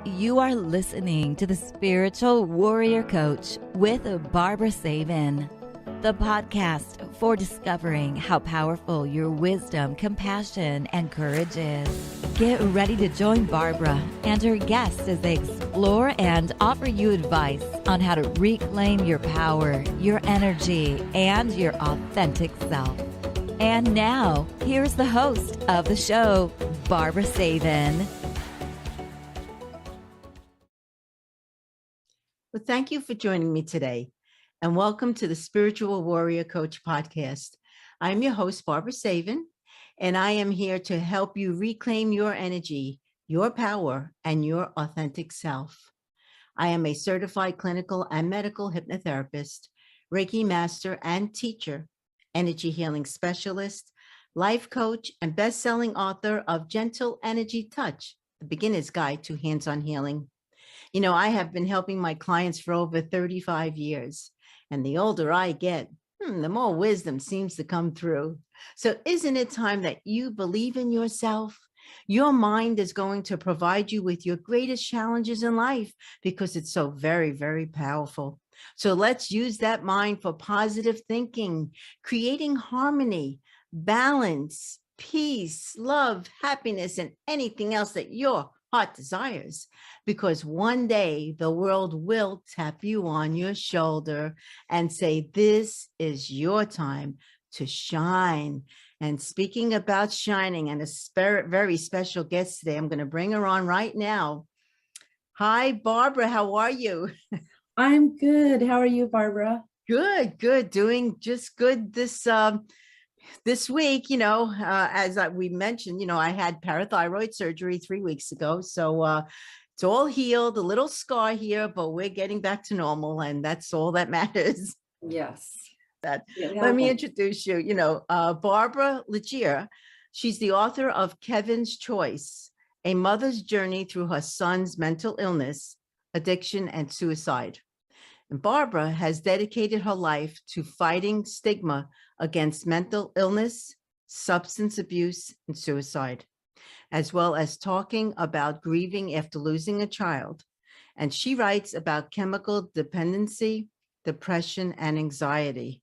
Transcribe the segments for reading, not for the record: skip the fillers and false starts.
You are listening to the Spiritual Warrior Coach with Barbara Legere, the podcast for discovering how powerful your wisdom, compassion, and courage is. Get ready to join Barbara and her guests as they explore and offer you advice on how to reclaim your power, your energy, and your authentic self. And now, here's the host of the show, Barbara Legere. Well, thank you for joining me today, and welcome to the Spiritual Warrior Coach podcast. I'm your host, Barbara Legere, and I am here to help you reclaim your energy, your power, and your authentic self. I am a certified clinical and medical hypnotherapist, Reiki master and teacher, energy healing specialist, life coach, and best-selling author of Gentle Energy Touch, The Beginner's Guide to Hands-on Healing. You know, I have been helping my clients for over 35 years, and the older I get, the more wisdom seems to come through. So isn't it time that you believe in yourself? Your mind is going to provide you with your greatest challenges in life because it's so very, very powerful. So let's use that mind for positive thinking, creating harmony, balance, peace, love, happiness, and anything else that your heart desires, because one day the world will tap you on your shoulder and say, this is your time to shine. And speaking about shining, and a very special guest today, I'm going to bring her on right now. Hi, Barbara. How are you? I'm good. How are you, Barbara? Good. Doing just good this week. As we mentioned, I had parathyroid surgery 3 weeks ago. So it's all healed, a little scar here, but we're getting back to normal. And that's all that matters. Yes. Let me introduce you, Barbara Legere. She's the author of Keven's Choice, A Mother's Journey Through Her Son's Mental Illness, Addiction, and Suicide. And Barbara has dedicated her life to fighting stigma against mental illness, substance abuse, and suicide, as well as talking about grieving after losing a child. And she writes about chemical dependency, depression, and anxiety.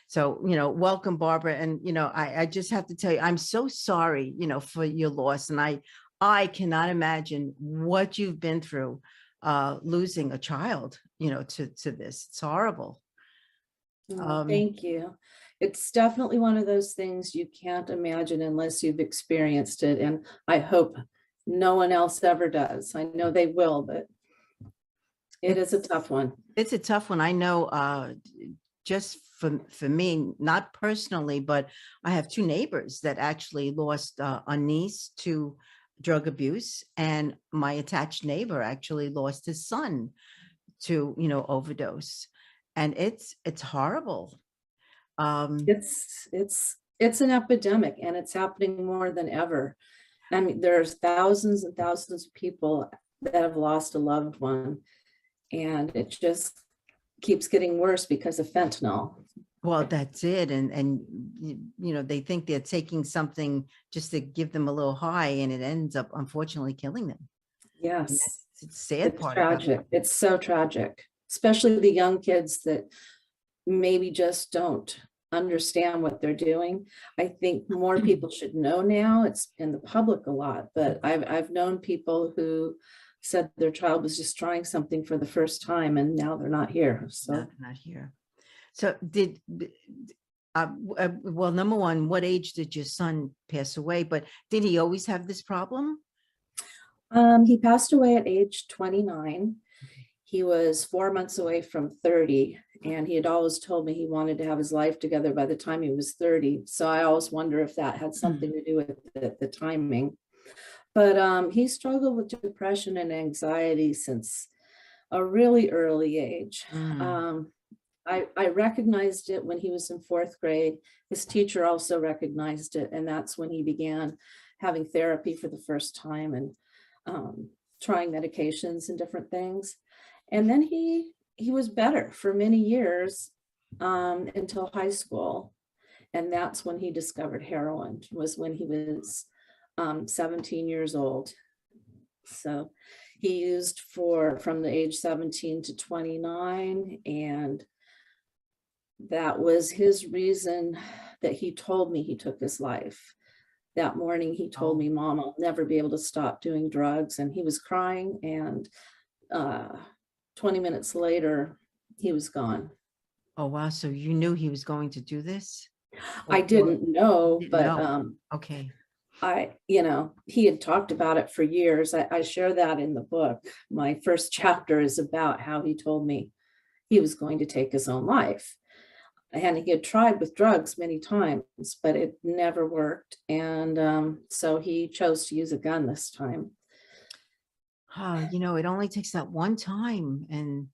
So, welcome, Barbara. And, I just have to tell you, I'm so sorry, for your loss. And I cannot imagine what you've been through losing a child, to this. It's horrible. Thank you. It's definitely one of those things you can't imagine unless you've experienced it. And I hope no one else ever does. I know they will, but it is a tough one. It's a tough one. I know just for me, not personally, but I have 2 neighbors that actually lost a niece to drug abuse, and my attached neighbor actually lost his son to overdose, and it's horrible. It's an epidemic, and it's happening more than ever. I mean, there's thousands and thousands of people that have lost a loved one, and it just keeps getting worse because of fentanyl. Well, that's it. And they think they're taking something just to give them a little high, and it ends up unfortunately killing them. Yes. It's sad. It's tragic. It's so tragic, especially the young kids that maybe just don't understand what they're doing. I think more people should know now. It's in the public a lot, but I've known people who said their child was just trying something for the first time, and now they're not here. So no, not here. So well, number one, what age did your son pass away? But did he always have this problem? He passed away at age 29. He was 4 months away from 30, and he had always told me he wanted to have his life together by the time he was 30. So I always wonder if that had something to do with the timing. But he struggled with depression and anxiety since a really early age. I recognized it when he was in 4th grade. His teacher also recognized it, and that's when he began having therapy for the first time and trying medications and different things. And then he was better for many years until high school. And that's when he discovered heroin, was when he was 17 years old. So he used from the age 17 to 29, and that was his reason that he told me he took his life. That morning, he told me, Mom, I'll never be able to stop doing drugs. And he was crying. And 20 minutes later, he was gone. Oh, wow. So you knew he was going to do this? I didn't know, but okay. He had talked about it for years. I share that in the book. My first chapter is about how he told me he was going to take his own life. And he had tried with drugs many times, but it never worked. And so he chose to use a gun this time. It only takes that one time, and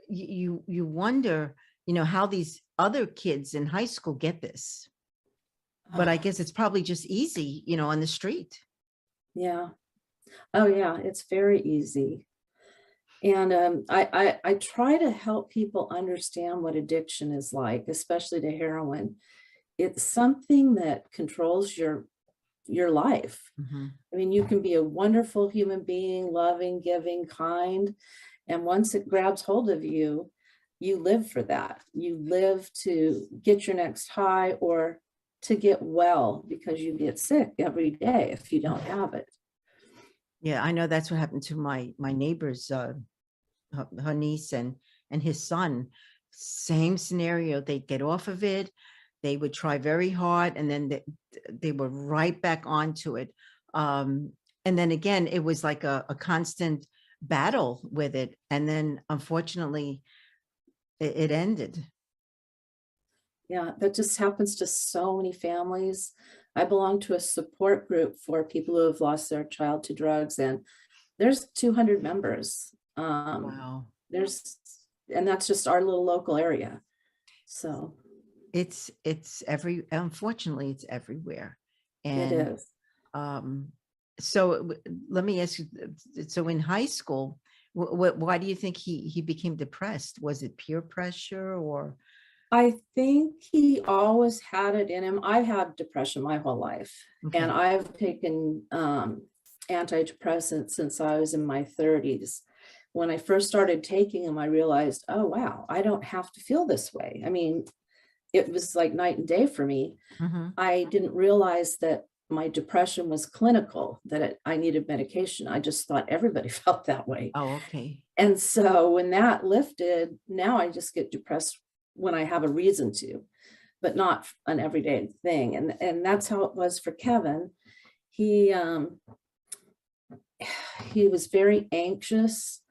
you wonder, how these other kids in high school get this. But I guess it's probably just easy, on the street. Yeah. Oh, yeah. It's very easy. And I try to help people understand what addiction is like, especially to heroin. It's something that controls your life. Mm-hmm. I mean, you can be a wonderful human being, loving, giving, kind. And once it grabs hold of you, you live for that. You live to get your next high or to get well, because you get sick every day if you don't have it. Yeah, I know that's what happened to my neighbor's her niece and his son. Same scenario. They'd get off of it. They would try very hard, and then they were right back onto it. And then again, it was like a constant battle with it. And then unfortunately, it ended. Yeah, that just happens to so many families. I belong to a support group for people who have lost their child to drugs, and there's 200 members. Wow. And that's just our little local area. So it's unfortunately, it's everywhere. And it is. So let me ask you, so in high school, why do you think he became depressed? Was it peer pressure, or? I think he always had it in him. I've had depression my whole life. Okay. And I've taken antidepressants since I was in my 30s. When I first started taking them, I realized, oh, wow, I don't have to feel this way. I mean, it was like night and day for me. Mm-hmm. I didn't realize that my depression was clinical, that I needed medication. I just thought everybody felt that way. Oh, okay. And so when that lifted, now I just get depressed when I have a reason to, but not an everyday thing. And that's how it was for Keven. He was very anxious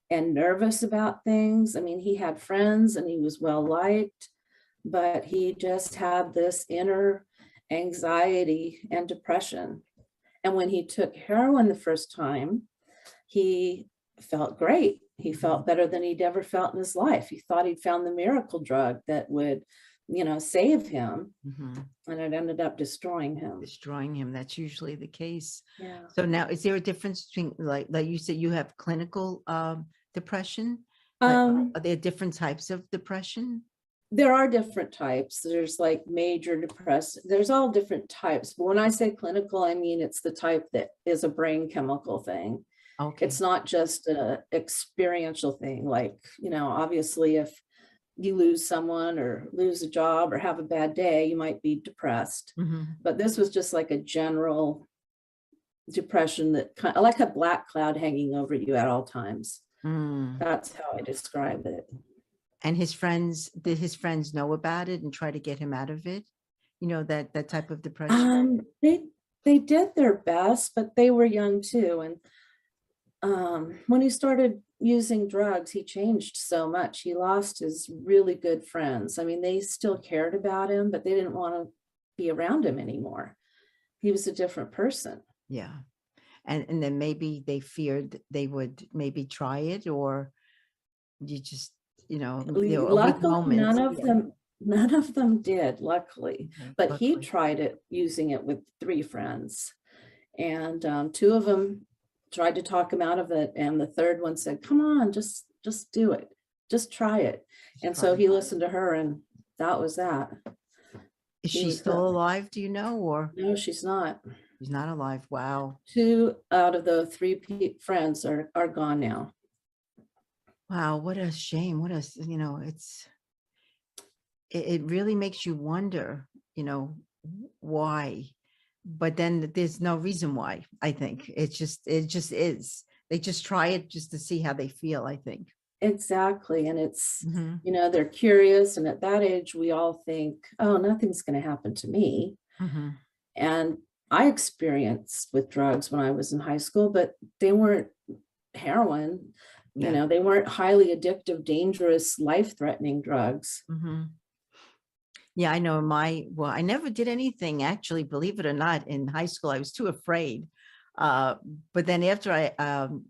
and nervous about things. I mean, he had friends and he was well liked, but he just had this inner anxiety and depression. And when he took heroin the first time, he felt great. He felt better than he'd ever felt in his life. He thought he'd found the miracle drug that would, save him. Mm-hmm. And it ended up destroying him. That's usually the case. Yeah. So now, is there a difference between, like you said, you have clinical depression? Are there different types of depression? There are different types. There's like major depression. There's all different types. But when I say clinical, I mean it's the type that is a brain chemical thing. Okay. It's not just an experiential thing. Like, obviously if you lose someone or lose a job or have a bad day, you might be depressed. Mm-hmm. But this was just like a general depression that kind of like a black cloud hanging over you at all times. That's how I describe it. And did his friends know about it and try to get him out of it? That type of depression? They did their best, but they were young too. And when he started using drugs, he changed so much. He lost his really good friends. I mean, they still cared about him, but they didn't want to be around him anymore. He was a different person. Yeah. And then maybe they feared they would maybe try it, or you just, luckily, none of them did, luckily. Okay, but luckily. He tried it, using it with 3 friends. And 2 of them tried to talk him out of it. And the third one said, come on, just do it. Just try it. And so he listened to her, and that was that. Is she still alive? Do you know, or? No, she's not. He's not alive. Wow. 2 out of the 3 friends are gone now. Wow. What a shame. It really makes you wonder, why, but then there's no reason why. I think it just is. They just try it just to see how they feel, I think. Exactly. And it's, Hmm. they're curious. And at that age, we all think, oh, nothing's going to happen to me. Hmm. And I experienced with drugs when I was in high school, but they weren't heroin. Yeah. They weren't highly addictive, dangerous, life-threatening drugs. Hmm. Yeah, I know well, I never did anything, actually, believe it or not, in high school. I was too afraid. Uh, but then after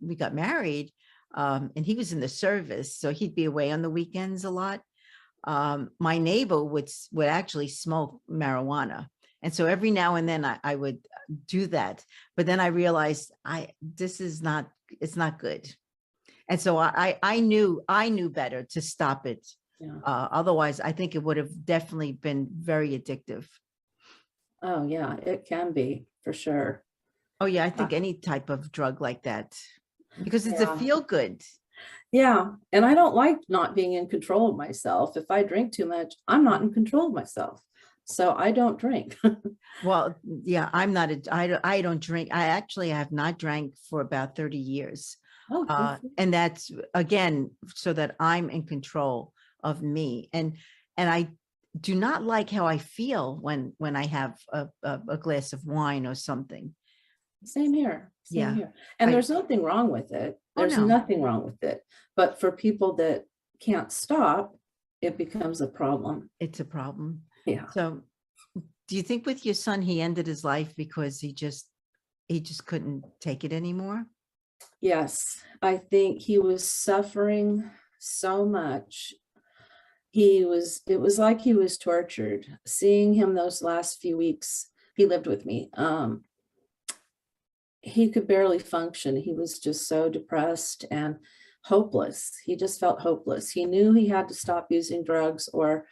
we got married, and he was in the service, so he'd be away on the weekends a lot. My neighbor would actually smoke marijuana. And so every now and then I would do that. But then I realized it's not good. And so I knew better to stop it. Yeah. Otherwise, I think it would have definitely been very addictive. Oh, yeah, it can be for sure. Oh, yeah, I think any type of drug like that, because it's a Yeah. feel good. Yeah. And I don't like not being in control of myself. If I drink too much, I'm not in control of myself. So I don't drink. Well, yeah, I don't drink. I actually have not drank for about 30 years. Oh, And that's, again, so that I'm in control of me. And I do not like how I feel when I have a glass of wine or something. same here. Same Yeah. here. And I- there's nothing wrong with it. Oh, There's no. nothing wrong with it. But for people that can't stop, it becomes a problem. It's a problem. Yeah. So do you think with your son, he ended his life because he just couldn't take it anymore? Yes. I think he was suffering so much. It was like he was tortured. Seeing him those last few weeks, he lived with me. He could barely function. He was just so depressed and hopeless. He just felt hopeless. He knew he had to stop using drugs or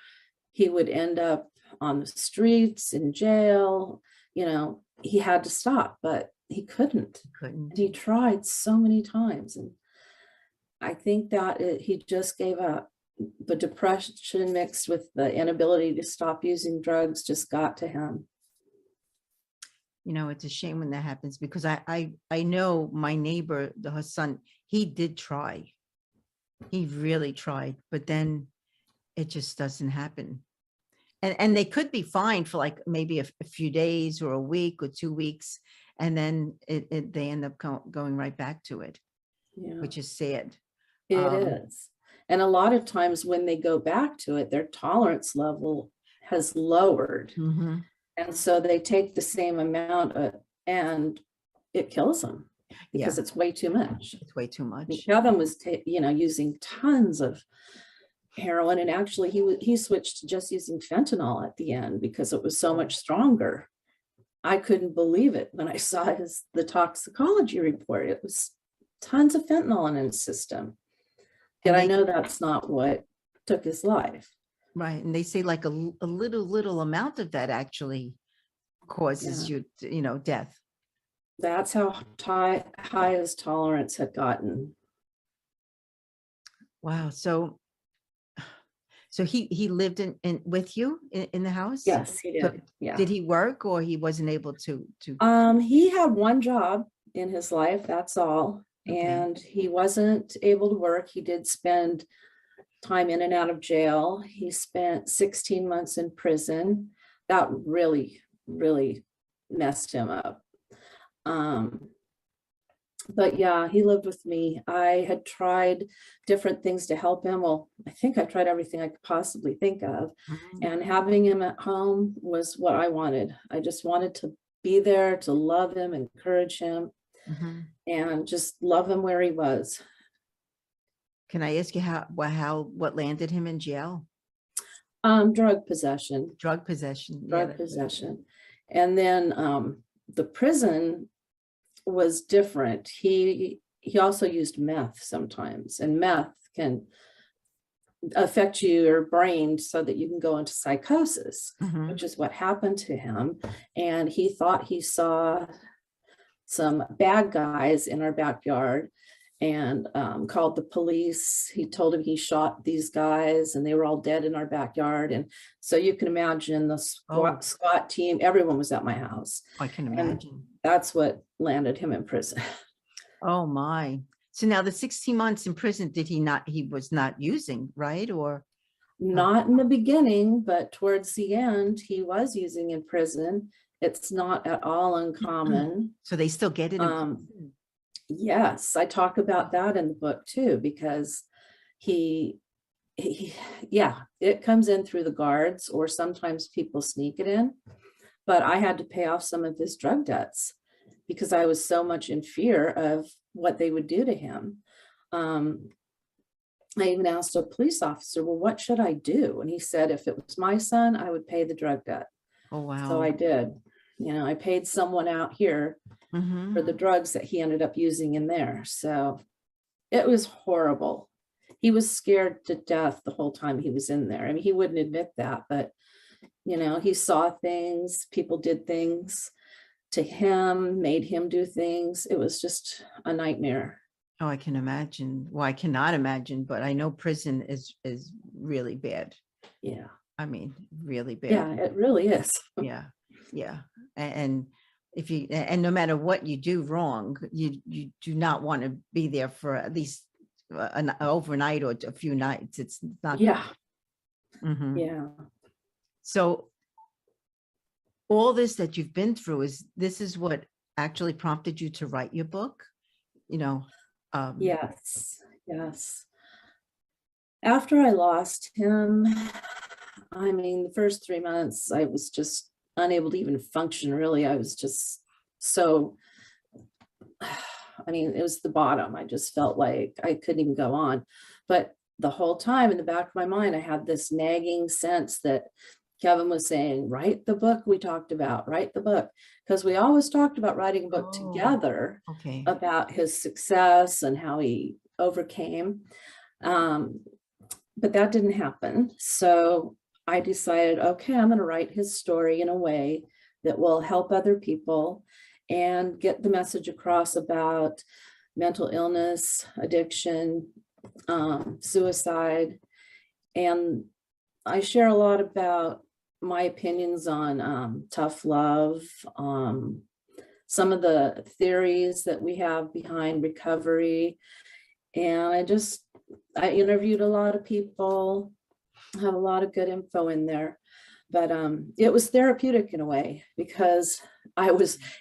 he would end up on the streets, in jail. He had to stop, but he couldn't. Couldn't. He tried so many times. And I think that he just gave up. The depression mixed with the inability to stop using drugs just got to him. It's a shame when that happens, because I know my neighbor, her son, he did try. He really tried, but then it just doesn't happen. And they could be fine for like maybe a few days or a week or 2 weeks, and then they end up going right back to it, Yeah, which is sad. it is. And a lot of times when they go back to it, their tolerance level has lowered. Mm-hmm. And so they take the same amount and it kills them because Yeah. it's way too much. It's way too much. Keven was, using tons of heroin, and actually he switched to just using fentanyl at the end because it was so much stronger. I couldn't believe it when I saw the toxicology report. It was tons of fentanyl in his system. And I know that's not what took his life. Right. And they say like a little amount of that actually causes you, death. That's how high his tolerance had gotten. Wow. So he lived in with you in the house? Yes, he did. So Yeah. Did he work, or he wasn't able to? He had one job in his life, that's all. Okay. And he wasn't able to work. He did spend time in and out of jail. He spent 16 months in prison. That really, really messed him up. But yeah, he lived with me. I had tried different things to help him. Well, I think I tried everything I could possibly think of. Mhm. And having him at home was what I wanted. I just wanted to be there to love him, encourage him, Mhm. and just love him where he was. Can I ask you what landed him in jail? Drug possession. Drug possession. Drug possession. And then the prison was different. He also used meth sometimes, and meth can affect your brain so that you can go into psychosis, Mhm. which is what happened to him. And he thought he saw some bad guys in our backyard and called the police. He told him he shot these guys and they were all dead in our backyard. And so you can imagine the Oh, SWAT team, everyone was at my house. I can And imagine. that's what landed him in prison. Oh my. So now the 16 months in prison, he was not using, right? Or Not in the beginning, but towards the end, he was using in prison. It's not at all uncommon. so they still get it in Um, prison? Yes, I talk about that in the book too, because he, yeah, it comes in through the guards, or sometimes people sneak it in. But I had to pay off some of his drug debts because I was so much in fear of what they would do to him. I even asked a police officer, well, what should I do? And he said, if it was my son, I would pay the drug debt. Oh, wow. So I did. You know, I paid someone out here Mhm. for the drugs that he ended up using in there. So it was horrible. He was scared to death the whole time he was in there. I mean, he wouldn't admit that, but you know, he saw things, people did things to him, made him do things. It was just a nightmare. Oh, I can imagine. Well, I cannot imagine, but I know prison is really bad. Yeah. I mean, really bad. Yeah, it really is. Yeah. Yeah. And if you, and no matter what you do wrong, you do not want to be there for at least an overnight or a few nights. It's not. Yeah. Mhm. Yeah. So all this that you've been through this is what actually prompted you to write your book, you know? Yes. Yes. After I lost him, I mean, the first 3 months, I was just unable to even function, really. I was just so, I mean, it was the bottom. I just felt like I couldn't even go on. But the whole time in the back of my mind, I had this nagging sense that Keven was saying, write the book we talked about, write the book. Because we always talked about writing a book Oh, together okay. about his success and how he overcame. But that didn't happen. So I decided, okay, I'm going to write his story in a way that will help other people and get the message across about mental illness, addiction, suicide. And I share a lot about my opinions on tough love, some of the theories that we have behind recovery. And I interviewed a lot of people, have a lot of good info in there. But it was therapeutic in a way because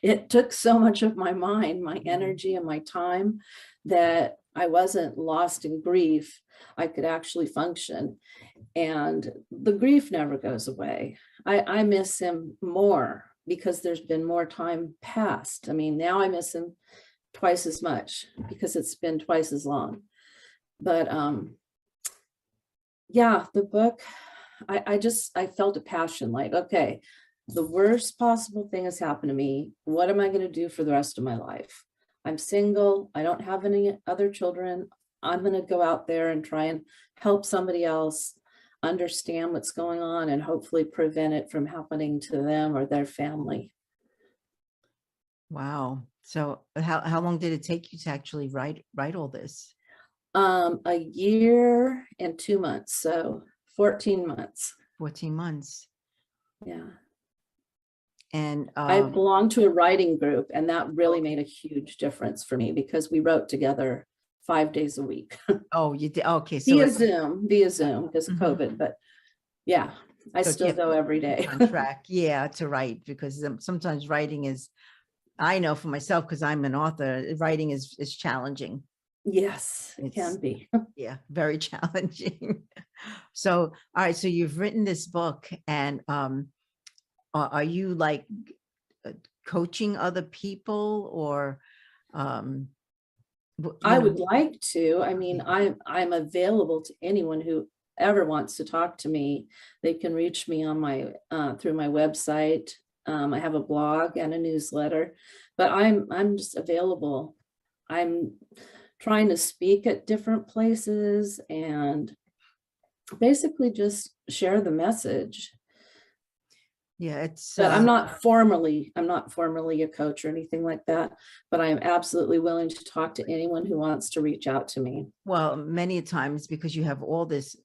it took so much of my mind, my energy and my time that I wasn't lost in grief. I could actually function. And the grief never goes away. I miss him more because there's been more time passed. I mean, now I miss him twice as much because it's been twice as long. But yeah, the book, I felt a passion like, okay, the worst possible thing has happened to me. What am I going to do for the rest of my life? I'm single. I don't have any other children. I'm going to go out there and try and help somebody else understand what's going on and hopefully prevent it from happening to them or their family. Wow. So how long did it take you to actually write all this? A year and 2 months, so 14 months. 14 months. Yeah. And I belong to a writing group, and that really made a huge difference for me because we wrote together 5 days a week. oh, you did. Okay. So via Zoom because of COVID, but yeah, I So still kept go every day. on track. Yeah. To write, because sometimes writing is, I know for myself, because I'm an author, writing is challenging. Yes, it can be. Yeah, very challenging. So, all right. So you've written this book, and are you like coaching other people, or I would like to. I mean, I'm available to anyone who ever wants to talk to me. They can reach me on my through my website. I have a blog and a newsletter, but I'm just available. I'm trying to speak at different places, and basically just share the message. Yeah, it's But I'm not formally a coach or anything like that, but I am absolutely willing to talk to anyone who wants to reach out to me. well, many times because you have all this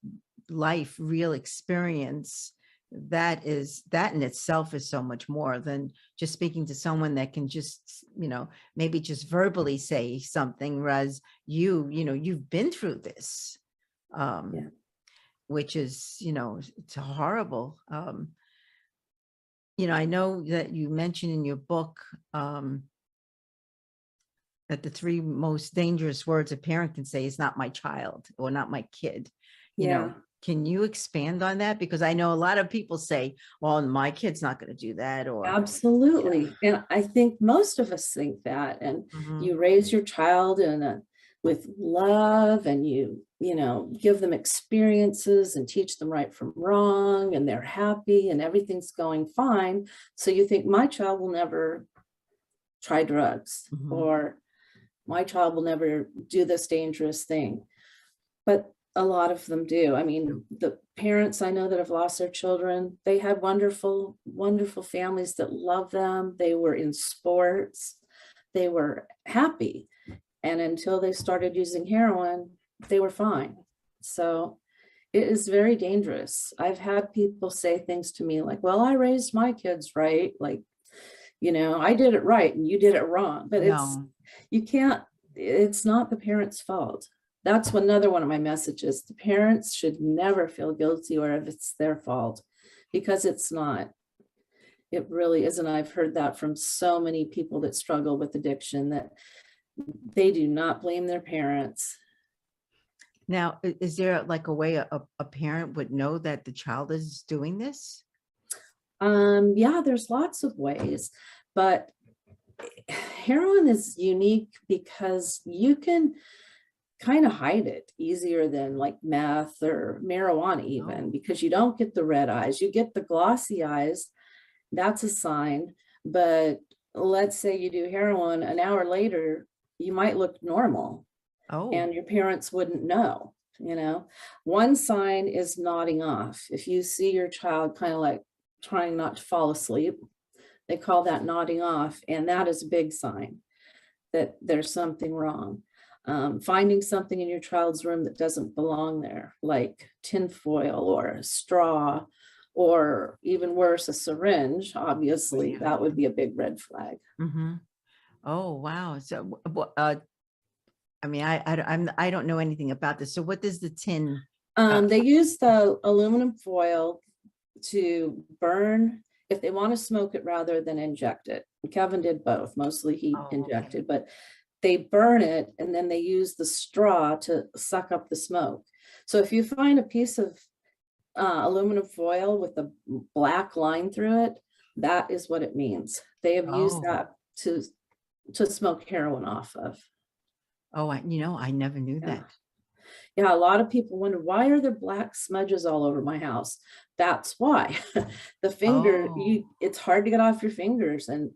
life, real experience, that in itself is so much more than just speaking to someone that can just, maybe just verbally say something, whereas you've been through this, Yeah. which is, it's horrible. I know that you mentioned in your book that the 3 most dangerous words a parent can say is not my child or not my kid. Yeah. Can you expand on that? Because I know a lot of people say, well, my kid's not going to do that. Or Absolutely. Yeah. And I think most of us think that. And you raise your child with love, and you give them experiences and teach them right from wrong, and they're happy and everything's going fine. So you think my child will never try drugs, or my child will never do this dangerous thing. But a lot of them do. I mean, the parents I know that have lost their children, they had wonderful, wonderful families that love them. They were in sports. They were happy. And until they started using heroin, they were fine. So it is very dangerous. I've had people say things to me like, well, I raised my kids right. Like, I did it right and you did it wrong. But it's not the parents' fault. That's another one of my messages. The parents should never feel guilty or if it's their fault, because it's not. It really isn't. I've heard that from so many people that struggle with addiction, that they do not blame their parents. Now, is there like a way a parent would know that the child is doing this? Yeah, there's lots of ways, but heroin is unique because you can kind of hide it easier than like meth or marijuana even, because you don't get the red eyes, you get the glossy eyes. That's a sign. But let's say you do heroin, an hour later, you might look normal. And your parents wouldn't know. One sign is nodding off. If you see your child kind of like trying not to fall asleep, they call that nodding off. And that is a big sign that there's something wrong. Finding something in your child's room that doesn't belong there, like tinfoil or a straw, or even worse, a syringe, obviously, that would be a big red flag. Oh, wow. So, I mean, I don't know anything about this. So what does the tin? They use the aluminum foil to burn if they want to smoke it rather than inject it. Keven did both. Mostly he injected, but they burn it and then they use the straw to suck up the smoke. So if you find a piece of aluminum foil with a black line through it, that is what it means. They have used that to smoke heroin off of. I never knew that. Yeah, a lot of people wonder, why are there black smudges all over my house? That's why. The finger, it's hard to get off your fingers, and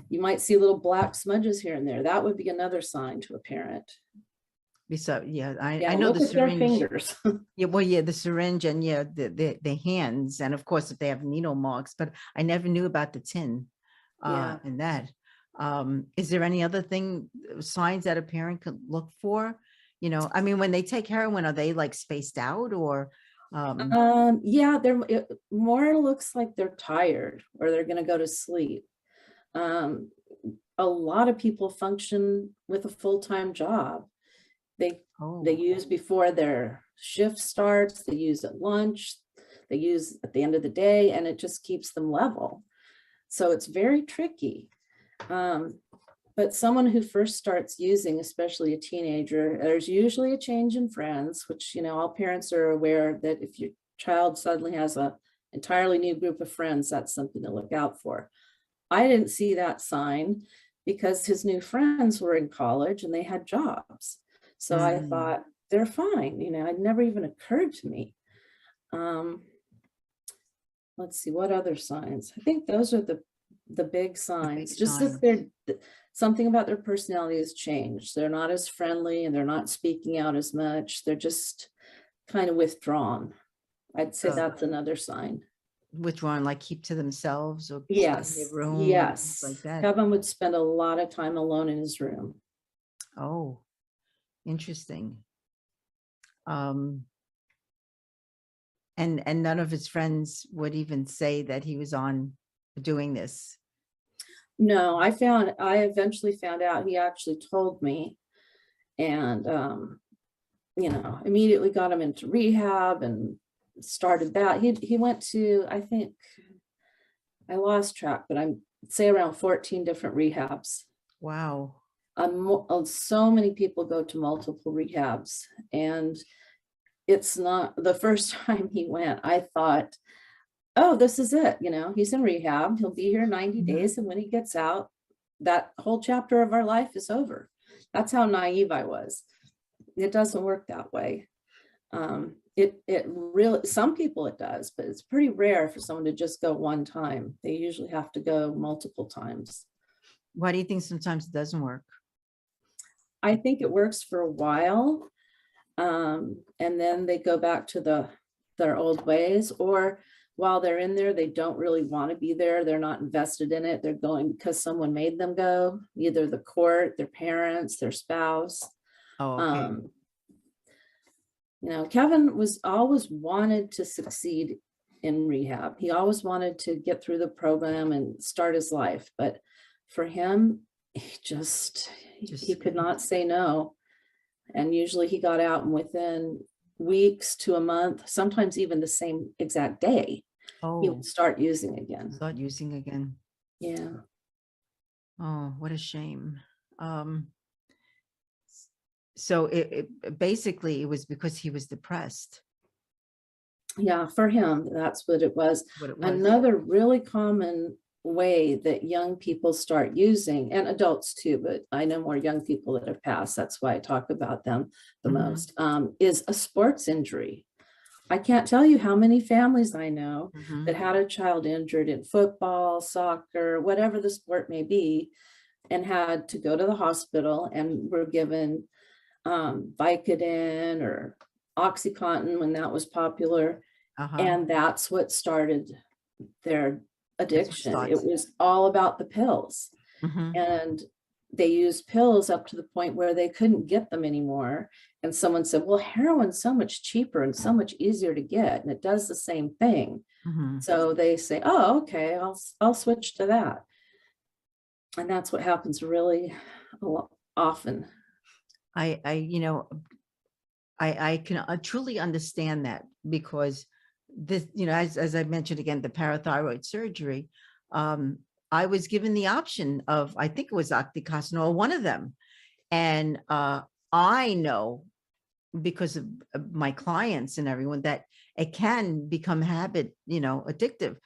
you might see little black smudges here and there. That would be another sign to a parent. So I know the syringe. Fingers. The syringe and the hands, and of course if they have needle marks, but I never knew about the tin and that. Is there any other signs that a parent could look for? I mean, when they take heroin, are they like spaced out or? It more looks like they're tired or they're going to go to sleep. A lot of people function with a full-time job. They use before their shift starts, they use at lunch, they use at the end of the day, and it just keeps them level. So it's very tricky. But someone who first starts using, especially a teenager, there's usually a change in friends, which, all parents are aware that if your child suddenly has an entirely new group of friends, that's something to look out for. I didn't see that sign because his new friends were in college and they had jobs. So I thought, they're fine. It never even occurred to me. Let's see, what other signs? I think those are the big signs. That they're something about their personality has changed. They're not as friendly and they're not speaking out as much. They're just kind of withdrawn. I'd say that's another sign. Withdrawn, like keep to themselves or stay in their Yes, room, yes. like that. Kevin would spend a lot of time alone in his room. Oh, interesting. And none of his friends would even say that he was on doing this. No, I eventually found out. He actually told me, and immediately got him into rehab and started that. He went to, I think, I lost track, but I'm say around 14 different rehabs. Wow. So many people go to multiple rehabs, and it's not the first time he went. I thought, oh, this is it. He's in rehab. He'll be here 90 days. And when he gets out, that whole chapter of our life is over. That's how naive I was. It doesn't work that way. It really, some people it does, but it's pretty rare for someone to just go one time. They usually have to go multiple times. Why do you think sometimes it doesn't work? I think it works for a while. And then they go back to their old ways, or while they're in there, they don't really want to be there. They're not invested in it. They're going because someone made them go, either the court, their parents, their spouse. Oh, okay. Keven was always wanted to succeed in rehab. He always wanted to get through the program and start his life. But for him, he could not say no. And usually he got out, and within weeks to a month, sometimes even the same exact day, he would start using again. Yeah. Oh, what a shame. So it basically, it was because he was depressed. Yeah, for him, that's what it was. Another really common way that young people start using, and adults too, but I know more young people that have passed, that's why I talk about them the most, is a sports injury. I can't tell you how many families I know that had a child injured in football, soccer, whatever the sport may be, and had to go to the hospital and were given Vicodin or OxyContin when that was popular. And that's what started their addiction. It was all about the pills. And they used pills up to the point where they couldn't get them anymore. And someone said, well, heroin's so much cheaper and so much easier to get, and it does the same thing. So they say, oh, okay, I'll switch to that. And that's what happens really often. I can truly understand that, because this, as I mentioned again, the parathyroid surgery, I was given the option of, I think it was oxycontin or one of them. And I know, because of my clients and everyone, that it can become habit, addictive.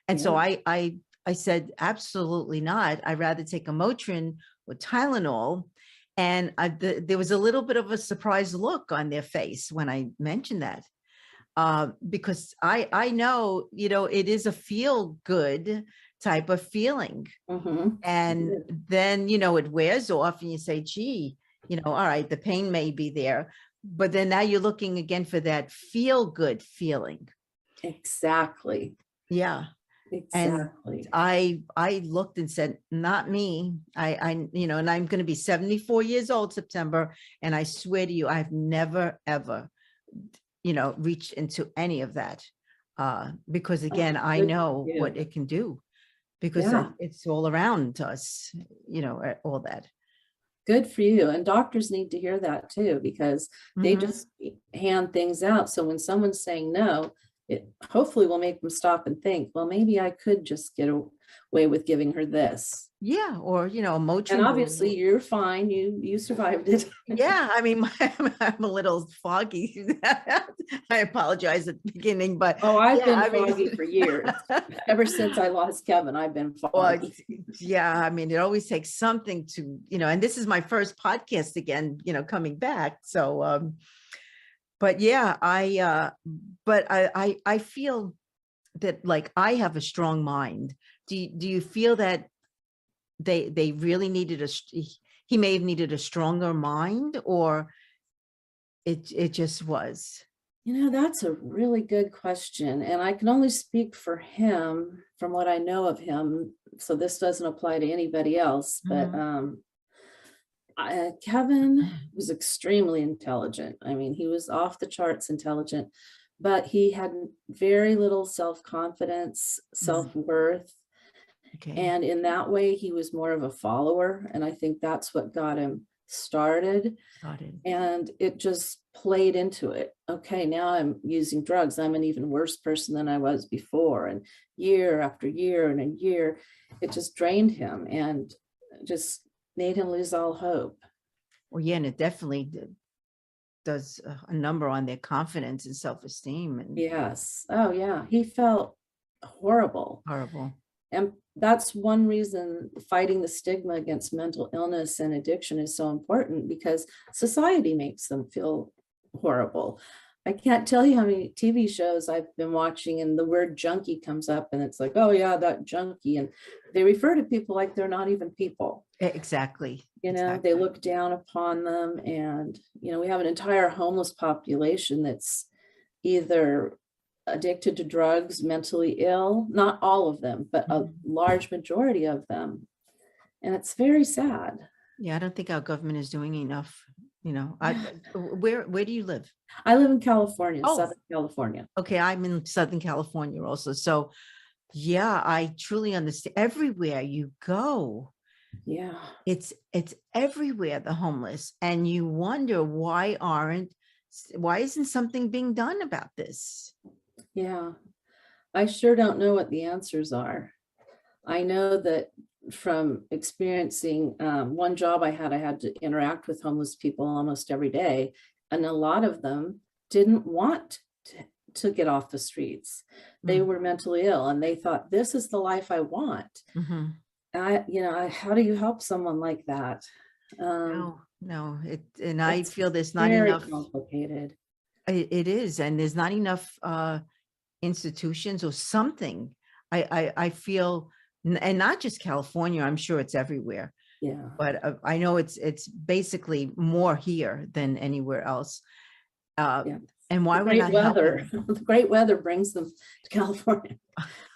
And so I said, absolutely not. I'd rather take a Motrin with Tylenol. And there was a little bit of a surprised look on their face when I mentioned that, because I know, it is a feel good type of feeling. And then, it wears off and you say, gee, all right, the pain may be there, but then now you're looking again for that feel good feeling. Exactly. Yeah. Exactly. And I looked and said, not me. And I'm going to be 74 years old September. And I swear to you, I've never, ever, reached into any of that. Because again, I know what it can do, because it's all around us, all that. Good for you. And doctors need to hear that too, because they just hand things out. So when someone's saying no, it hopefully will make them stop and think, well, maybe I could just get away with giving her this. Yeah. Or, a Motrin. And obviously you're fine. You survived it. Yeah. I mean, I'm a little foggy. I apologize at the beginning, but. Oh, I've been foggy for years. Ever since I lost Keven, I've been foggy. Yeah. I mean, it always takes something to, and this is my first podcast again, coming back. So, but yeah, I feel that, like, I have a strong mind. Do you feel that they really needed he may have needed a stronger mind, or it just was? That's a really good question. And I can only speak for him from what I know of him. So this doesn't apply to anybody else. But Keven was extremely intelligent. I mean, he was off the charts intelligent, but he had very little self-confidence, self-worth. Okay. And in that way, he was more of a follower. And I think that's what got him started. And it just played into it. Okay, now I'm using drugs. I'm an even worse person than I was before. And year after year and a year, it just drained him and just made him lose all hope. Well, yeah, and it definitely does a number on their confidence and self-esteem. And yes. Oh, yeah. He felt horrible. And that's one reason fighting the stigma against mental illness and addiction is so important, because society makes them feel horrible. I can't tell you how many TV shows I've been watching and the word junkie comes up and it's like, oh yeah, that junkie. And they refer to people like they're not even people. Exactly. They look down upon them. And, we have an entire homeless population that's either addicted to drugs, mentally ill, not all of them, but a large majority of them. And it's very sad. Yeah, I don't think our government is doing enough. Where do you live? I live in California, Southern California. Okay, I'm in Southern California also. So yeah, I truly understand. Everywhere you go, yeah, it's everywhere, the homeless. And you wonder why isn't something being done about this? Yeah, I sure don't know what the answers are. I know that from experiencing one job I had to interact with homeless people almost every day. And a lot of them didn't want to get off the streets. They were mentally ill and they thought, this is the life I want. How do you help someone like that? No, I feel there's not enough. Complicated. It is, and there's not enough institutions or something. I feel, and not just California, I'm sure it's everywhere. Yeah. But I know it's basically more here than anywhere else. And why we're not helping. The great weather brings them to California.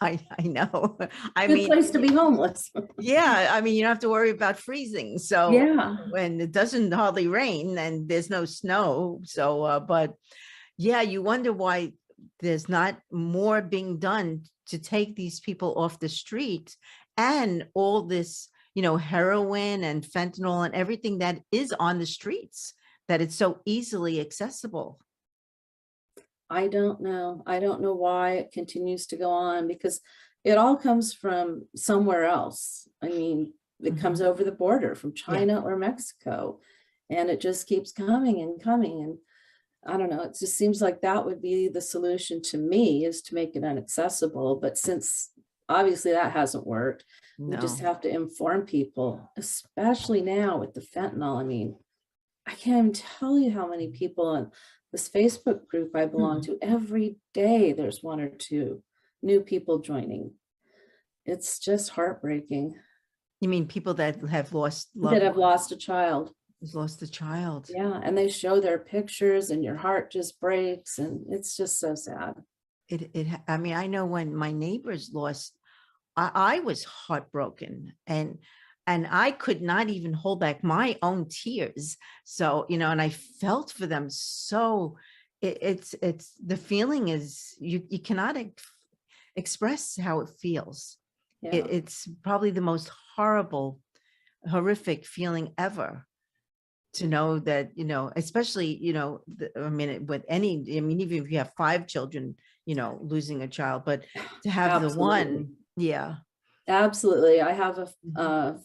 I know. Good place to be homeless. Yeah, I mean, you don't have to worry about freezing. So yeah, when it doesn't hardly rain and there's no snow. So, but yeah, you wonder why there's not more being done to take these people off the street, and all this, heroin and fentanyl and everything that is on the streets, that it's so easily accessible. I don't know. I don't know why it continues to go on, because it all comes from somewhere else. I mean, it comes over the border from China or Mexico, and it just keeps coming and coming. And I don't know, it just seems like that would be the solution to me, is to make it inaccessible. But since obviously that hasn't worked, we just have to inform people, especially now with the fentanyl. I mean, I can't even tell you how many people in this Facebook group I belong to, every day there's one or two new people joining. It's just heartbreaking. You mean people that have lost lost a child? Lost a child. Yeah, and they show their pictures and your heart just breaks, and it's just so sad. I mean, I know when my neighbors lost, I was heartbroken, and I could not even hold back my own tears. So, and I felt for them. So it's the feeling is, you cannot express how it feels. Yeah. It's probably the most horrific feeling ever, to know that, especially, with even if you have 5 children, losing a child, but to have the one. Yeah, absolutely. I have a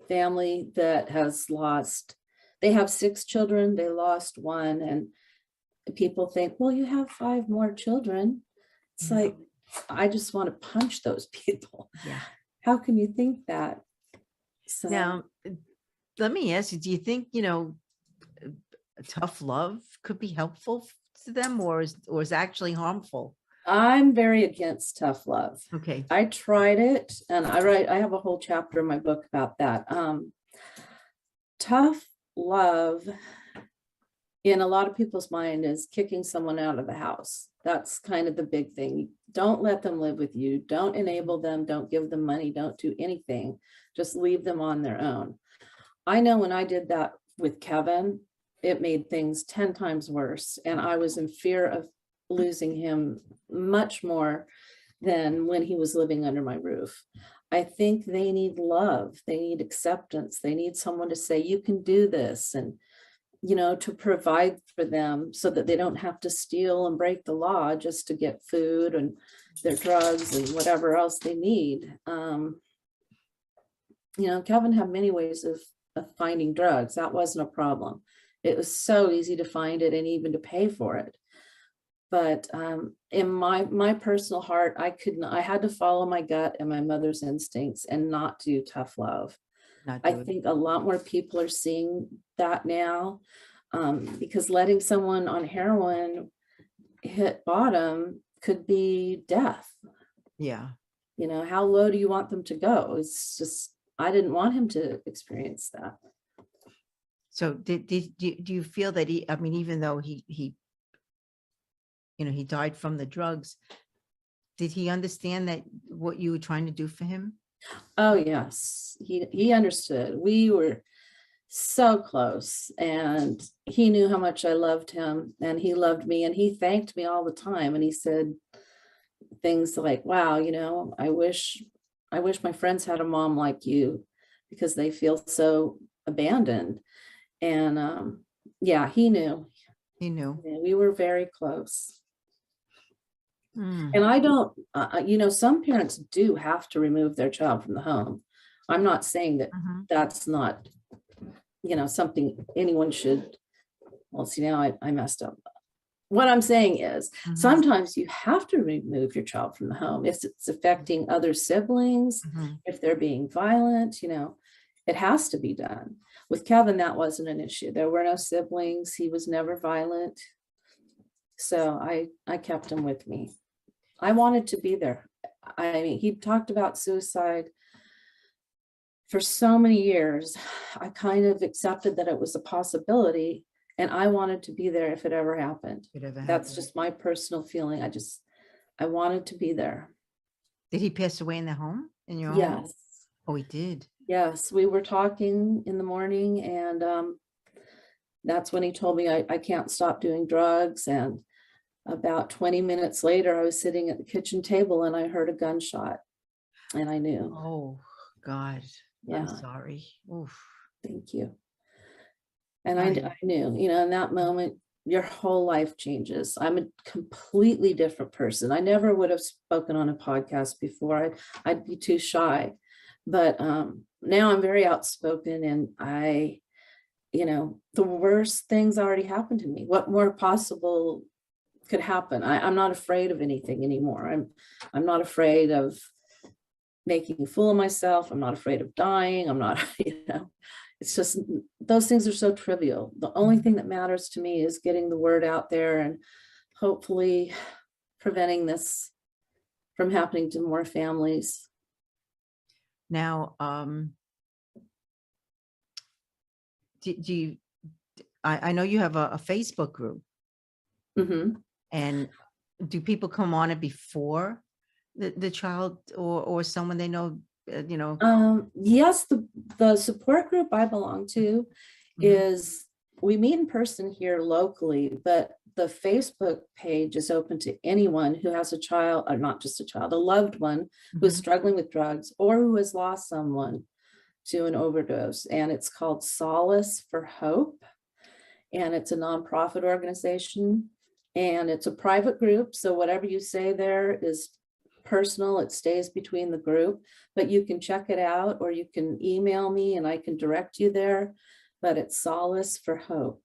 family that they have 6 children. They lost 1, and people think, well, you have 5 more children. It's like, I just want to punch those people. Yeah. How can you think that? So now, let me ask you, do you think, tough love could be helpful to them, or is actually harmful? I'm very against tough love. Okay. I tried it, and I have a whole chapter in my book about that. Tough love in a lot of people's mind is kicking someone out of the house. That's kind of the big thing. Don't let them live with you. Don't enable them. Don't give them money. Don't do anything. Just leave them on their own. I know when I did that with Keven, it made things 10 times worse. And I was in fear of losing him much more than when he was living under my roof. I think they need love. They need acceptance. They need someone to say, you can do this. And to provide for them so that they don't have to steal and break the law just to get food and their drugs and whatever else they need. Keven had many ways of finding drugs. That wasn't a problem. It was so easy to find it and even to pay for it. But in my personal heart, I had to follow my gut and my mother's instincts and not do tough love. I think a lot more people are seeing that now, because letting someone on heroin hit bottom could be death. Yeah. How low do you want them to go? It's just, I didn't want him to experience that. So do you feel that even though he died from the drugs, did he understand that what you were trying to do for him? Oh, yes. He understood. We were so close, and he knew how much I loved him, and he loved me, and he thanked me all the time. And he said things like, wow, I wish my friends had a mom like you, because they feel so abandoned. And yeah, he knew. We were very close. And I don't, some parents do have to remove their child from the home. I'm not saying that that's not, something anyone should, well, see, now I messed up. What I'm saying is sometimes you have to remove your child from the home if it's affecting other siblings, if they're being violent, it has to be done. With Keven, that wasn't an issue. There were no siblings. He was never violent. So I kept him with me. I wanted to be there. I mean, he talked about suicide for so many years. I kind of accepted that it was a possibility, and I wanted to be there if it ever happened. That's just my personal feeling. I wanted to be there. Did he pass away in the home? In your home? Yes. Oh, he did. Yes, we were talking in the morning, and that's when he told me I can't stop doing drugs. And about 20 minutes later, I was sitting at the kitchen table and I heard a gunshot, and I knew. Oh, God. Yeah. I'm sorry. Oof. Thank you. And I knew, in that moment, your whole life changes. I'm a completely different person. I never would have spoken on a podcast before. I'd be too shy. But now I'm very outspoken, and the worst things already happened to me. What more possible could happen? I'm not afraid of anything anymore. I'm not afraid of making a fool of myself. I'm not afraid of dying. I'm not, it's just, those things are so trivial. The only thing that matters to me is getting the word out there and hopefully preventing this from happening to more families. Now, I know you have a Facebook group. And do people come on it before the child or someone they know, Yes, the support group I belong to is, we meet in person here locally, but the Facebook page is open to anyone who has a child, or not just a child, a loved one who's struggling with drugs or who has lost someone to an overdose. And it's called Solace for Hope. And it's a nonprofit organization, and it's a private group. So whatever you say there is personal. It stays between the group, but you can check it out, or you can email me and I can direct you there. But it's Solace for Hope.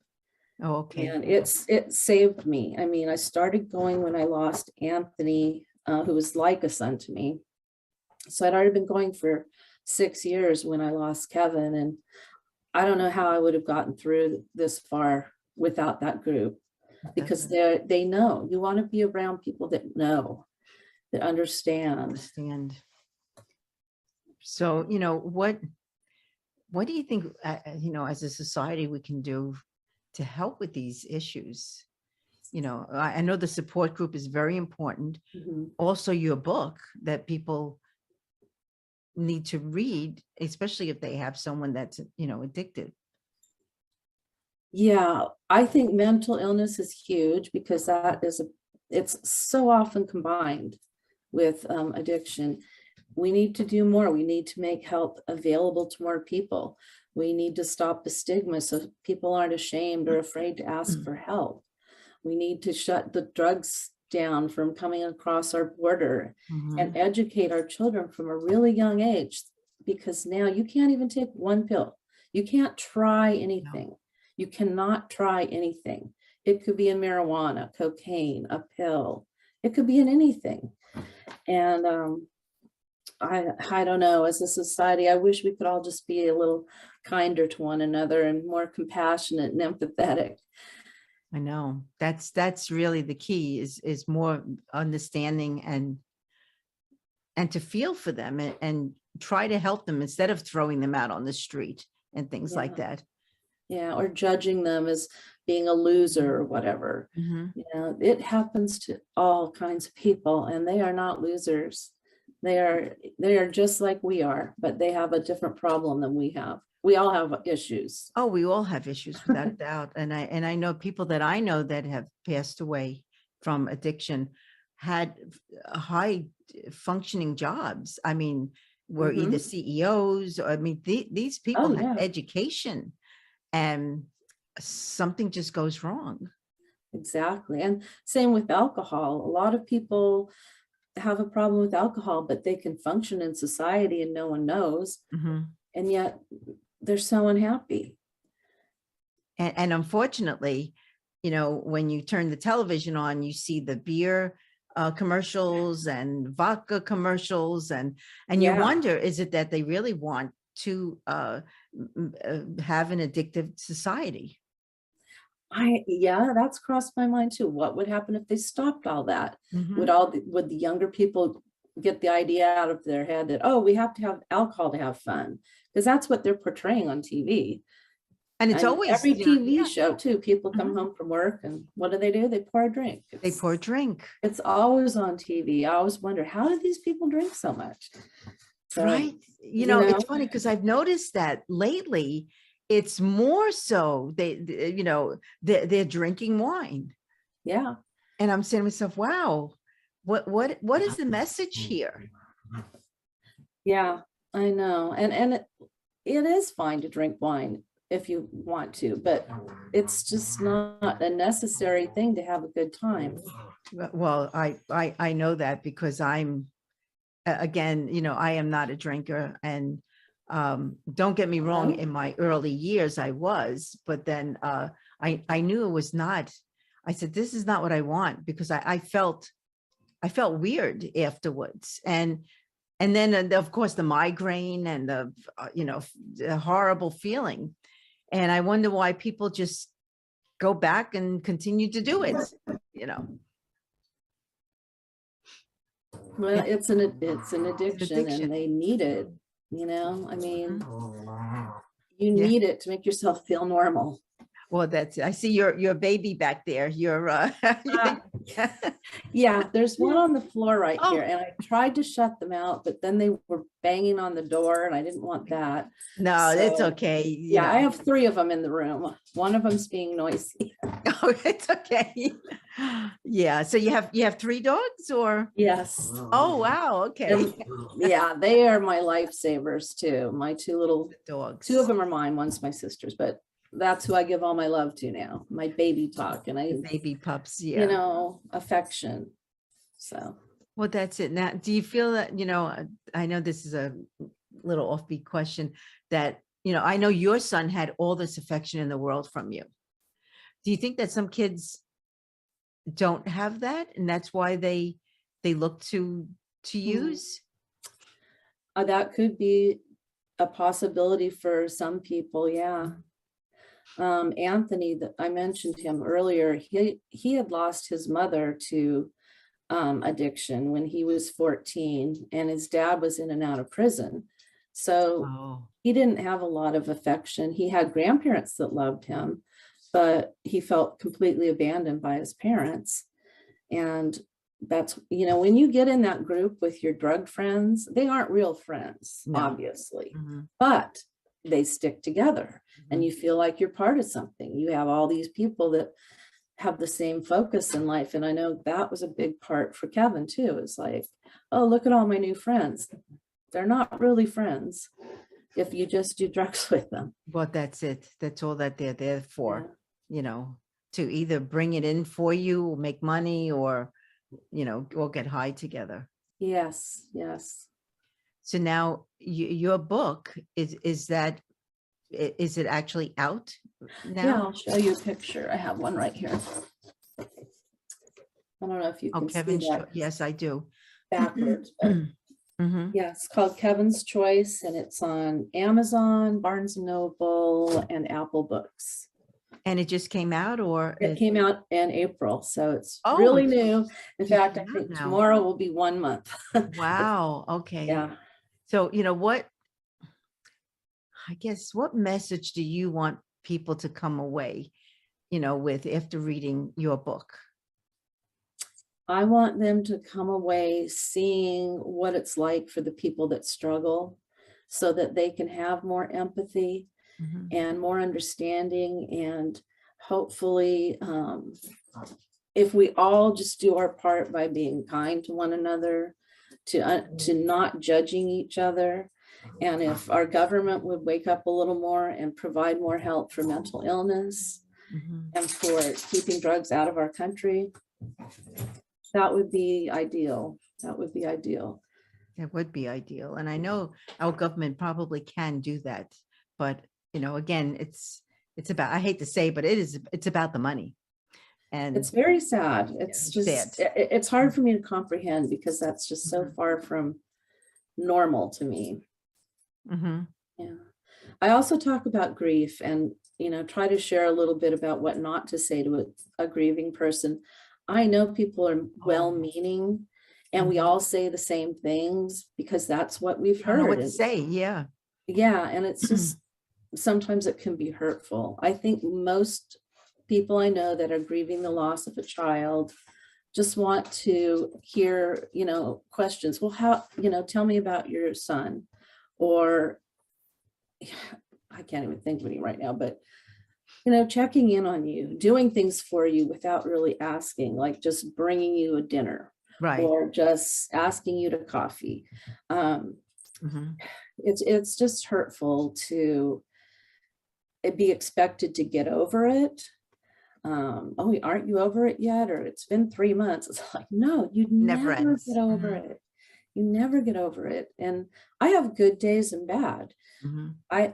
Oh, okay. And it saved me. I mean, I started going when I lost Anthony, who was like a son to me. So I'd already been going for 6 years when I lost Keven. And I don't know how I would have gotten through this far without that group, because they know. You want to be around people that know, that understand. So, what do you think, as a society we can do to help with these issues. You know, I know the support group is very important. Also, your book that people need to read, especially if they have someone that's, you know, addicted. Yeah, I think mental illness is huge because it's so often combined with addiction. We need to do more. We need to make help available to more people. We need to stop the stigma so people aren't ashamed or afraid to ask for help. We need to shut the drugs down from coming across our border and educate our children from a really young age, because now you can't even take one pill. You can't try anything. No. You cannot try anything. It could be in marijuana, cocaine, a pill. It could be in anything. And I don't know, as a society, I wish we could all just be a little kinder to one another and more compassionate and empathetic. I know that's really the key is more understanding and to feel for them and try to help them instead of throwing them out on the street and things like that. Yeah, or judging them as being a loser or whatever. You know, it happens to all kinds of people, and they are not losers. They are just like we are, but they have a different problem than we have. We all have issues. Oh, we all have issues without a doubt. And I know people that I know that have passed away from addiction had high functioning jobs. I mean, were either CEOs or, I mean, these people have education and something just goes wrong. Exactly. And same with alcohol. A lot of people have a problem with alcohol, but they can function in society and no one knows. And yet they're so unhappy. And unfortunately, you know, when you turn the television on, you see the beer commercials and vodka commercials, and you wonder, is it that they really want to have an addictive society? That's crossed my mind too. What would happen if they stopped all that? Would the younger people get the idea out of their head that, oh, we have to have alcohol to have fun? Because that's what they're portraying on TV. And it's always every TV show too. People come home from work and what do? They pour a drink. They pour a drink. It's always on TV. I always wonder, how do these people drink so much? So, right. You know, it's funny because I've noticed that lately it's more so they're drinking wine. Yeah. And I'm saying to myself, wow, what is the message here? Yeah, I know. And it is fine to drink wine if you want to, but it's just not a necessary thing to have a good time. Well, I know that because I'm, again, you know, I am not a drinker, and don't get me wrong, in my early years I was, but then I knew it was not. I said, this is not what I want, because I felt weird afterwards. And then of course the migraine and the horrible feeling. And I wonder why people just go back and continue to do it, you know. Well, it's an addiction and they need it, you know. I mean, you need it to make yourself feel normal. Well, I see your baby back there. Yeah, there's one on the floor right here, and I tried to shut them out, but then they were banging on the door, and I didn't want that. No, it's okay. Yeah, I have 3 of them in the room. One of them's being noisy. Oh, it's okay. Yeah. So you have 3 dogs, or? Yes. Oh, wow. Okay. And, yeah, they are my lifesavers too. My 2 little dogs. 2 of them are mine. One's my sister's, but that's who I give all my love to now. My baby talk and baby pups. Yeah. You know, affection. So. Well, that's it. Now, do you feel that, you know, I know this is a little offbeat question, that, you know, I know your son had all this affection in the world from you. Do you think that some kids don't have that, and that's why they look to use? That could be a possibility for some people. Yeah. Anthony, that I mentioned him earlier, he had lost his mother to addiction when he was 14, and his dad was in and out of prison. So he didn't have a lot of affection. He had grandparents that loved him, but he felt completely abandoned by his parents. And that's, when you get in that group with your drug friends, they aren't real friends, No. obviously, Mm-hmm. but they stick together Mm-hmm. and you feel like you're part of something. You have all these people that have the same focus in life. And I know that was a big part for Keven too. It's like, oh, look at all my new friends. They're not really friends if you just do drugs with them. But that's it. That's all that they're there for, Yeah. To either bring it in for you or make money or, or get high together. Yes. Yes. So now your book is it actually out now? Yeah, I'll show you a picture. I have one right here. I don't know if you can see that. Yes, I do. Backwards, but Mm-hmm. yeah, it's called Keven's Choice, and it's on Amazon, Barnes and Noble, and Apple Books. And it just came out, or It came out in April, so it's Oh, really it's new. In just fact, I came out think now. tomorrow will be 1 month. Wow. Okay. Yeah. So, what message do you want people to come away, with after reading your book? I want them to come away seeing what it's like for the people that struggle so that they can have more empathy Mm-hmm. and more understanding. And hopefully, if we all just do our part by being kind to one another, to not judging each other, and if our government would wake up a little more and provide more help for mental illness Mm-hmm. and for keeping drugs out of our country, that would be ideal. That would be ideal. It would be ideal. And I know our government probably can do that. But, again, it's about, I hate to say, but it's about the money. And it's very sad. It's just, sad. It's hard for me to comprehend because that's just so far from normal to me. Mm-hmm. Yeah. I also talk about grief and, try to share a little bit about what not to say to a grieving person. I know people are well-meaning and we all say the same things because that's what we've heard. I know what to say. Yeah. Yeah. And it's just, sometimes it can be hurtful. I think most people I know that are grieving the loss of a child just want to hear, questions. Well, how, tell me about your son, or I can't even think of any right now, but, checking in on you, doing things for you without really asking, like just bringing you a dinner, Right. or just asking you to coffee. It's just hurtful to be expected to get over it. Oh, aren't you over it yet? Or it's been 3 months. It's like, no, you never get over it. You never get over it. And I have good days and bad.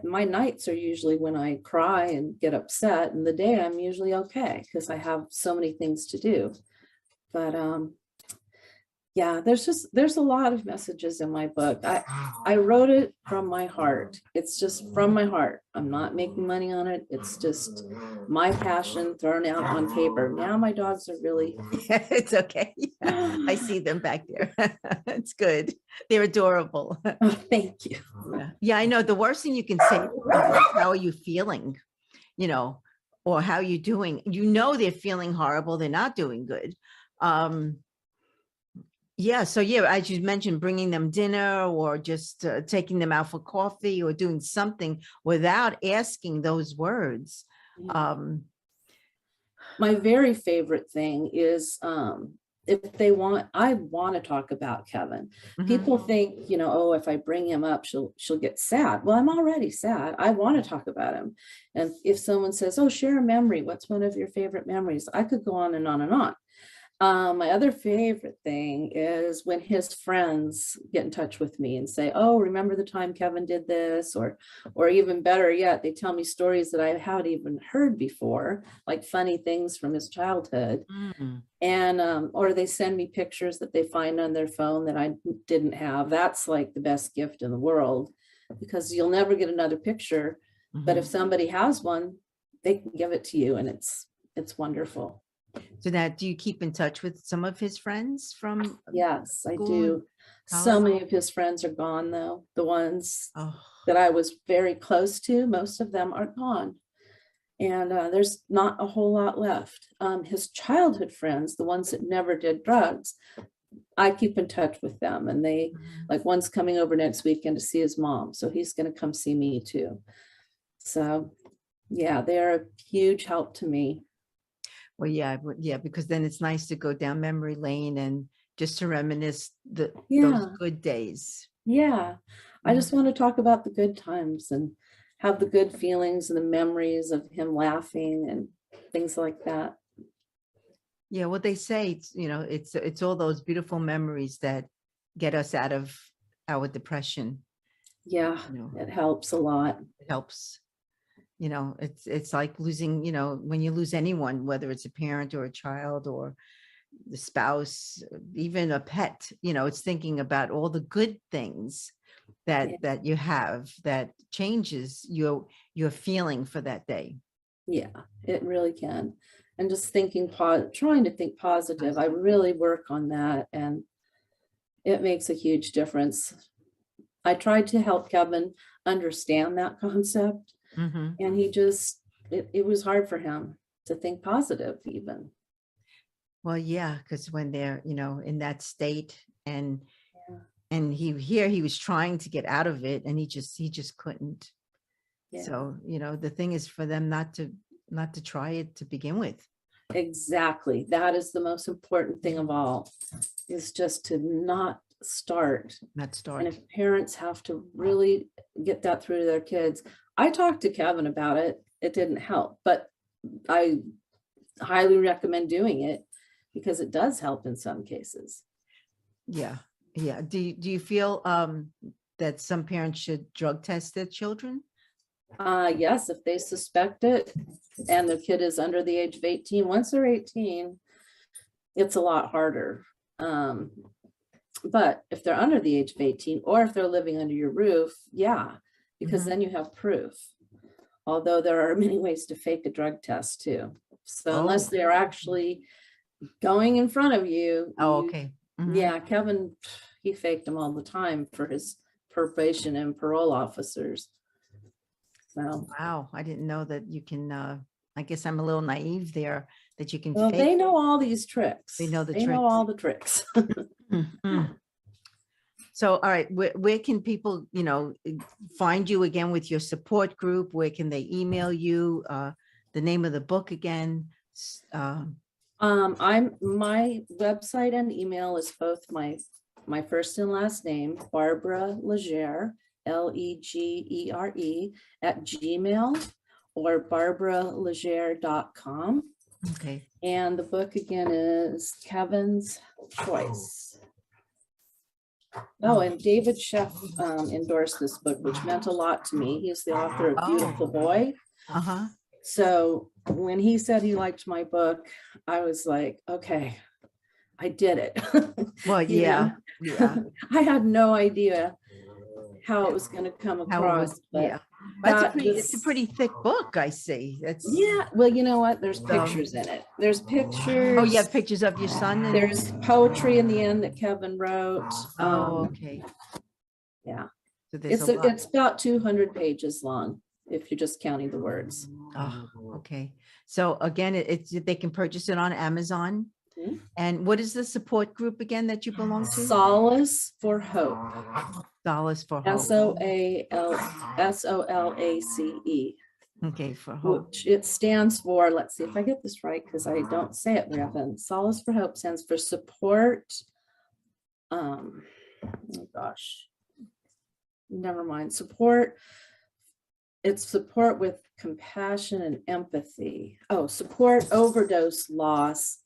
My nights are usually when I cry and get upset, and the day I'm usually okay because I have so many things to do. But yeah, there's a lot of messages in my book. I wrote it from my heart. It's just from my heart. I'm not making money on it. It's just my passion thrown out on paper. Now my dogs are really It's okay. Yeah, I see them back there. It's good. They're adorable. Oh, thank you. Yeah, I know. The worst thing you can say is, how are you feeling? Or how you doing? They're feeling horrible. They're not doing good. Yeah. So as you mentioned, bringing them dinner or just taking them out for coffee or doing something without asking those words. My very favorite thing is if I want to talk about Keven. People think, oh, if I bring him up, she'll get sad. Well, I'm already sad. I want to talk about him. And if someone says, oh, share a memory, what's one of your favorite memories? I could go on and on and on. My other favorite thing is when his friends get in touch with me and say, oh, remember the time Keven did this? Or even better yet, they tell me stories that I haven't even heard before, like funny things from his childhood. And, or they send me pictures that they find on their phone that I didn't have. That's like the best gift in the world, because you'll never get another picture. But if somebody has one, they can give it to you, and it's wonderful. So now, do you keep in touch with some of his friends from? Yes, I do. So many of his friends are gone, though. The ones that I was very close to, most of them are gone. And there's not a whole lot left. His childhood friends, the ones that never did drugs, I keep in touch with them, and they like one's coming over next weekend to see his mom. So he's going to come see me too. So yeah, they're a huge help to me. Well, yeah, because then it's nice to go down memory lane and just to reminisce those good days. Yeah. I just want to talk about the good times and have the good feelings and the memories of him laughing and things like that. Yeah, what they say, it's all those beautiful memories that get us out of our depression. Yeah, it helps a lot. It helps. It's like losing, when you lose anyone, whether it's a parent or a child or the spouse, even a pet, it's thinking about all the good things that you have that changes your feeling for that day. Yeah, it really can. And just trying to think positive. I really work on that, and it makes a huge difference. I tried to help Keven understand that concept, and he just, it was hard for him to think positive even. Well, yeah, because when they're, in that state and he was trying to get out of it and he just couldn't. Yeah. So, the thing is for them not to try it to begin with. Exactly. That is the most important thing of all, is just to not start. And if parents have to really get that through to their kids. I talked to Keven about it. It didn't help, but I highly recommend doing it because it does help in some cases. Yeah. Yeah. Do you feel that some parents should drug test their children? Yes, if they suspect it and the kid is under the age of 18. Once they're 18, it's a lot harder. But if they're under the age of 18 or if they're living under your roof, yeah, because then you have proof. Although there are many ways to fake a drug test too. So unless they're actually going in front of you. Okay. Yeah, Keven, he faked them all the time for his probation and parole officers. So, wow, I didn't know that you can, I guess I'm a little naive there, that you can well, fake. they know all these tricks. They know all the tricks. So, all right, where can people, find you again with your support group? Where can they email you? The name of the book again? My website and email is both my first and last name, Barbara Legere, Legere @gmail, or barbaralegere.com. Okay. And the book again is Keven's Choice. Oh, and David Sheff endorsed this book, which meant a lot to me. He's the author of Beautiful Boy. So when he said he liked my book, I was like, okay, I did it. Well, yeah. I had no idea how it was going to come across. It's a pretty thick book, I see. Yeah, well, you know what? There's pictures in it. There's pictures. Oh, you have pictures of your son? There's poetry in the end that Keven wrote. Okay. Yeah. So it's about 200 pages long, if you're just counting the words. Oh, okay. So again, they can purchase it on Amazon. And what is the support group again that you belong to? Solace for Hope. Solace for Hope. SOLACE. Okay, for hope. Which it stands for, let's see if I get this right, because I don't say it very often. Solace for Hope stands for support. Oh gosh. Never mind. Support. It's support with compassion and empathy. Oh, support overdose loss,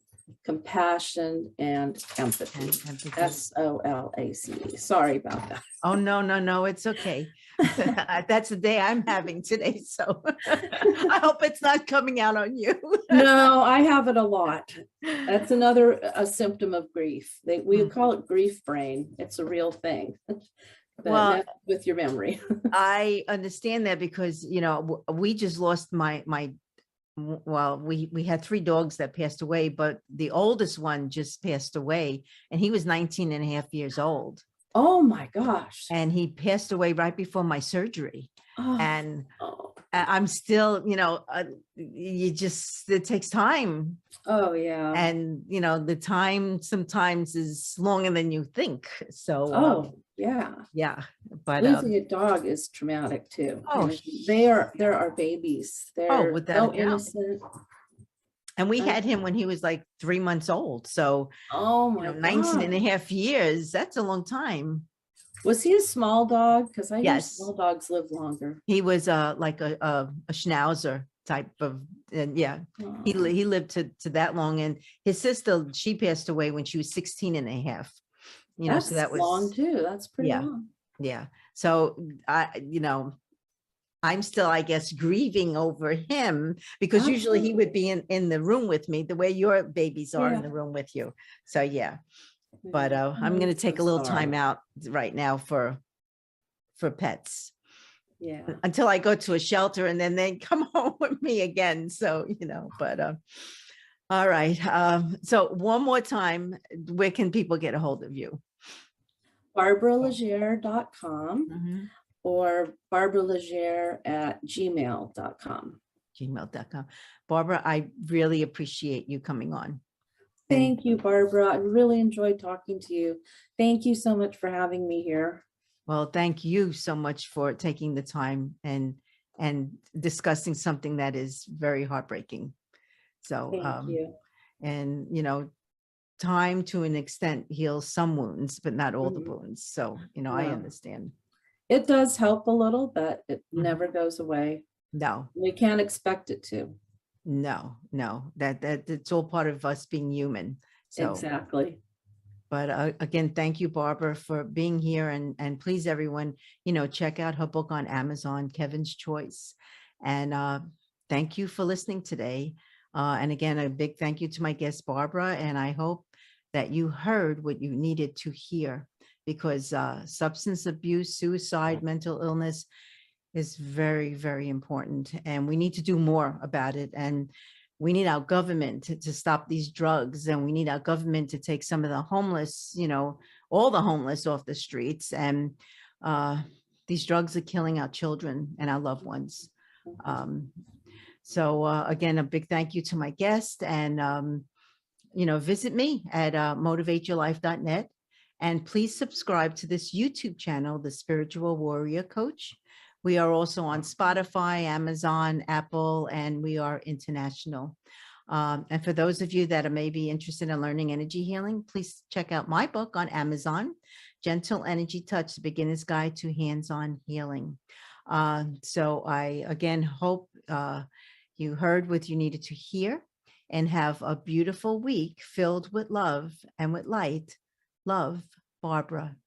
compassion and empathy. SOLACE. Sorry about that. Oh, no, it's okay. That's the day I'm having today. So I hope it's not coming out on you. No, I have it a lot. That's a symptom of grief. We call it grief brain. It's a real thing. Well, with your memory. I understand that because, we just lost we had 3 dogs that passed away, but the oldest one just passed away and he was 19 and a half years old. Oh my gosh. And he passed away right before my surgery. And I'm still, it takes time. Oh, yeah. And, the time sometimes is longer than you think. So, Oh, yeah. yeah, but, Losing a dog is traumatic too. oh, And they're our babies. They're without a so doubt. innocent. And we had him when he was like 3 months old. So, Oh my 19 and a God. half years, that's a long time. Was he a small dog? Because I hear Yes. small dogs live longer. He was like a schnauzer type of, and yeah, he Aw, lived to that long. And his sister, she passed away when she was 16 and a half. So that's that long was, too. That's pretty yeah. long. Yeah. So I'm still, I guess, grieving over him, because usually he would be in the room with me, the way your babies are in the room with you. So, yeah. But I'm going to take a little time out right now for pets. Yeah. Until I go to a shelter, and then they come home with me again. So, but all right. So one more time, where can people get a hold of you? BarbaraLegere.com Mm-hmm. or BarbaraLegere@gmail.com. Gmail.com. Barbara, I really appreciate you coming on. Thank you, Barbara. I really enjoyed talking to you. Thank you so much for having me here. Well, thank you so much for taking the time and discussing something that is very heartbreaking. So, Thank you. and time to an extent heals some wounds, but not all the wounds. So, I understand. It does help a little, but it Mhm. never goes away. No, We can't expect it to. no, that it's all part of us being human. So, Exactly. but again, thank you, Barbara, for being here. And please, everyone, check out her book on Amazon, Kevin's Choice. And thank you for listening today. And again, a big thank you to my guest, Barbara. And I hope that you heard what you needed to hear, because substance abuse, suicide, mental illness is very, very important. And we need to do more about it. And we need our government to stop these drugs. And we need our government to take some of the homeless, all the homeless off the streets. And these drugs are killing our children and our loved ones. So again, a big thank you to my guest. And, visit me at motivateyourlife.net. And please subscribe to this YouTube channel, The Spiritual Warrior Coach. We are also on Spotify, Amazon, Apple, and we are international. And for those of you that are maybe interested in learning energy healing, please check out my book on Amazon, Gentle Energy Touch, The Beginner's Guide to Hands-On Healing. So I, again, hope you heard what you needed to hear, and have a beautiful week filled with love and with light. Love, Barbara.